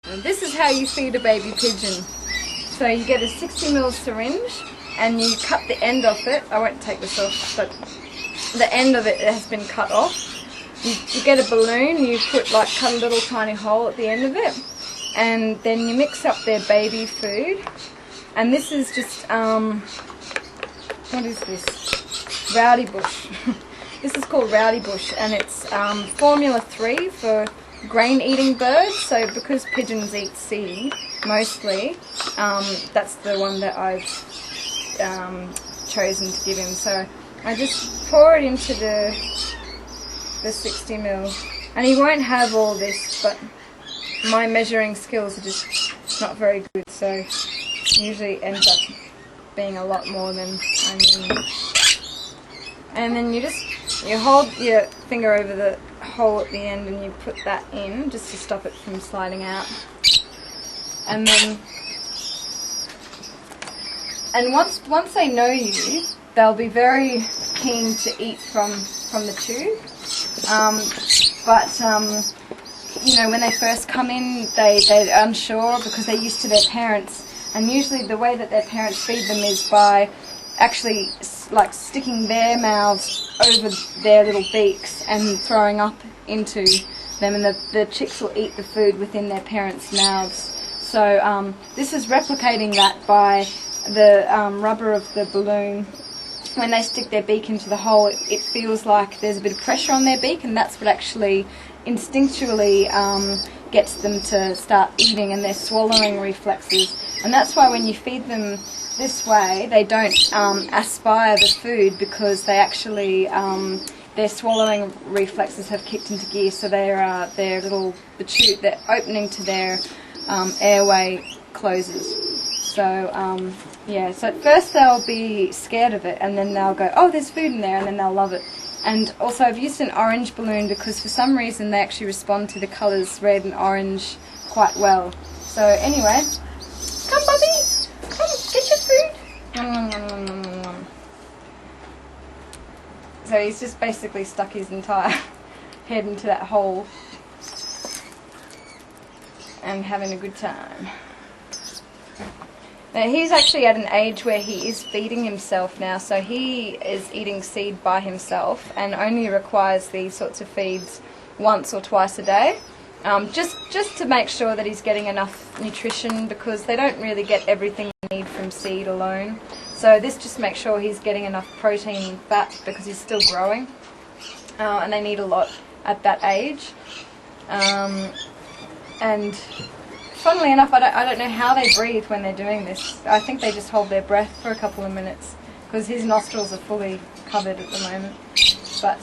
And this is how you feed a baby pigeon. So you get a 60ml syringe and you cut the end off it. I won't take this off, but the end of it has been cut off. You get a balloon, you cut a little tiny hole at the end of it, and then you mix up their baby food. And this is just, what is this? Rowdy Bush. This is called Rowdy Bush, and it's Formula 3 for grain-eating birds. So because pigeons eat seed mostly, that's the one that I've chosen to give him. So I just pour it into the 60ml, and he won't have all this, but my measuring skills are just not very good, so usually ends up being a lot more than I need. And then you hold your finger over the hole at the end and you put that in just to stop it from sliding out. And then, once they know you, they'll be very keen to eat from the tube. You know, when they first come in, they're unsure because they're used to their parents, and usually the way that their parents feed them is by actually sticking their mouths over their little beaks and throwing up into them, and the chicks will eat the food within their parents' mouths. So this is replicating that by the rubber of the balloon. When they stick their beak into the hole, it feels like there's a bit of pressure on their beak, and that's what actually instinctually gets them to start eating, and their swallowing reflexes. And that's why when you feed them this way, they don't aspire the food, because they actually their swallowing reflexes have kicked into gear. So the tube, the opening to their airway closes. So yeah, so at first they'll be scared of it, and then they'll go, oh, there's food in there, and then they'll love it. And also I've used an orange balloon because for some reason they actually respond to the colours red and orange quite well. So anyway, come Bubby, come get your food. So he's just basically stuck his entire head into that hole and having a good time. Now he's actually at an age where he is feeding himself now, so he is eating seed by himself and only requires these sorts of feeds once or twice a day, just to make sure that he's getting enough nutrition, because they don't really get everything they need from seed alone. So this just makes sure he's getting enough protein and fat, because he's still growing, and they need a lot at that age. And funnily enough, I don't know how they breathe when they're doing this. I think they just hold their breath for a couple of minutes, because his nostrils are fully covered at the moment. But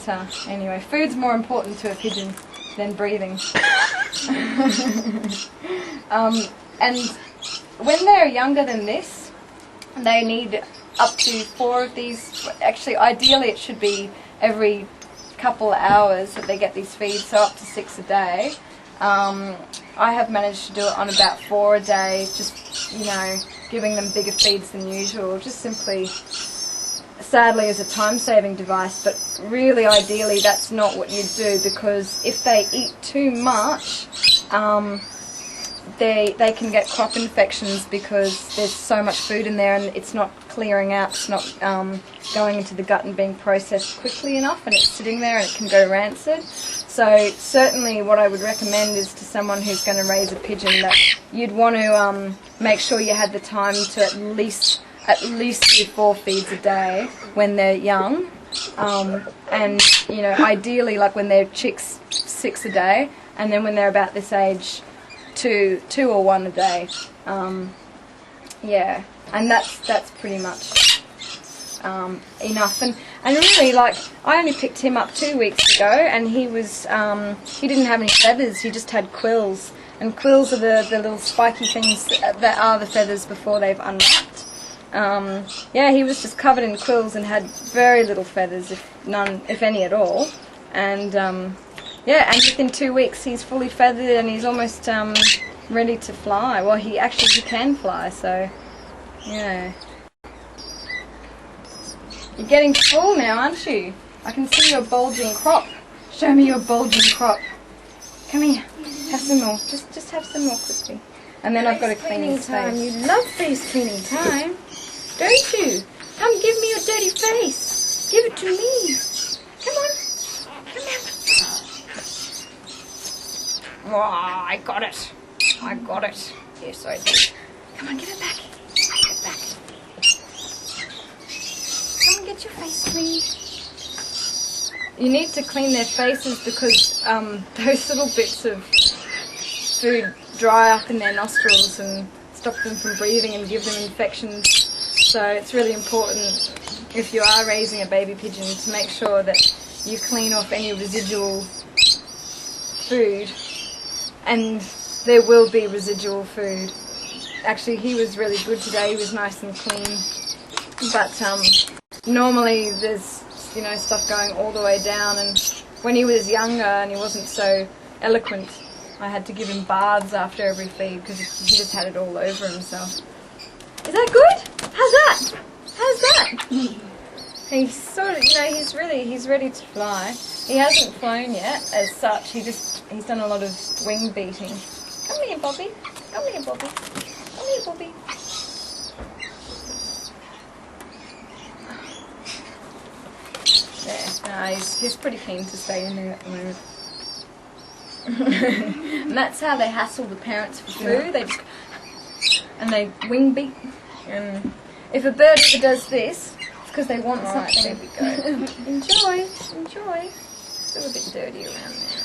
anyway, food's more important to a pigeon than breathing. And when they're younger than this, they need up to 4 of these. Actually, ideally it should be every couple of hours that they get these feeds, so up to 6 a day. I have managed to do it on about 4 a day, just, you know, giving them bigger feeds than usual, just simply, sadly, as a time-saving device. But really, ideally, that's not what you'd do, because if they eat too much, they can get crop infections, because there's so much food in there and it's not clearing out, it's not going into the gut and being processed quickly enough, and it's sitting there and it can go rancid. So certainly what I would recommend is to someone who's going to raise a pigeon that you'd want to make sure you had the time to at least do 4 feeds a day when they're young, and you know, ideally like when they're chicks 6 a day, and then when they're about this age 2 or 1 a day. Yeah, and that's pretty much enough. And really, like, I only picked him up 2 weeks ago, and he didn't have any feathers, he just had quills. And quills are the little spiky things that are the feathers before they've unwrapped. Yeah, he was just covered in quills and had very little feathers, if any at all. And yeah, and within 2 weeks he's fully feathered and he's almost ready to fly. Well, he can fly, so yeah. You're getting full now, aren't you? I can see your bulging crop. Show me your bulging crop. Come here. Have some more. Just have some more quickly. And then I've got to clean his time. face. You love face cleaning time, don't you? Come give me your dirty face. Give it to me. Come on. Come on. Oh, I got it. I got it. Yes, I did. Come on, give it back. Give it back. Come and get your face cleaned. You need to clean their faces because those little bits of food dry up in their nostrils and stop them from breathing and give them infections. So it's really important if you are raising a baby pigeon to make sure that you clean off any residual food, and there will be residual food. Actually, he was really good today. He was nice and clean, but normally there's stuff going all the way down, and when he was younger and he wasn't so eloquent, I had to give him baths after every feed because he just had it all over himself. Is that good? How's that? How's that? He's sort of, he's ready to fly. He hasn't flown yet as such. He's done a lot of wing beating. Come here, Bobby. Come here, Bobby. Come here, Bobby. There. No, he's pretty keen to stay in there at the moment. And that's how they hassle the parents for food. They just they wing beat. And if a bird ever does this, it's because they want something. There we go. Enjoy. It's a little bit dirty around there.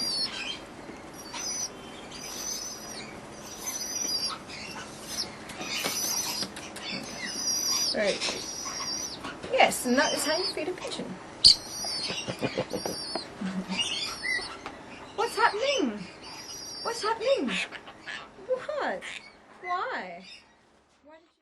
Very good. Yes, and that is how you feed a pigeon. What's happening? What's happening? What? Why?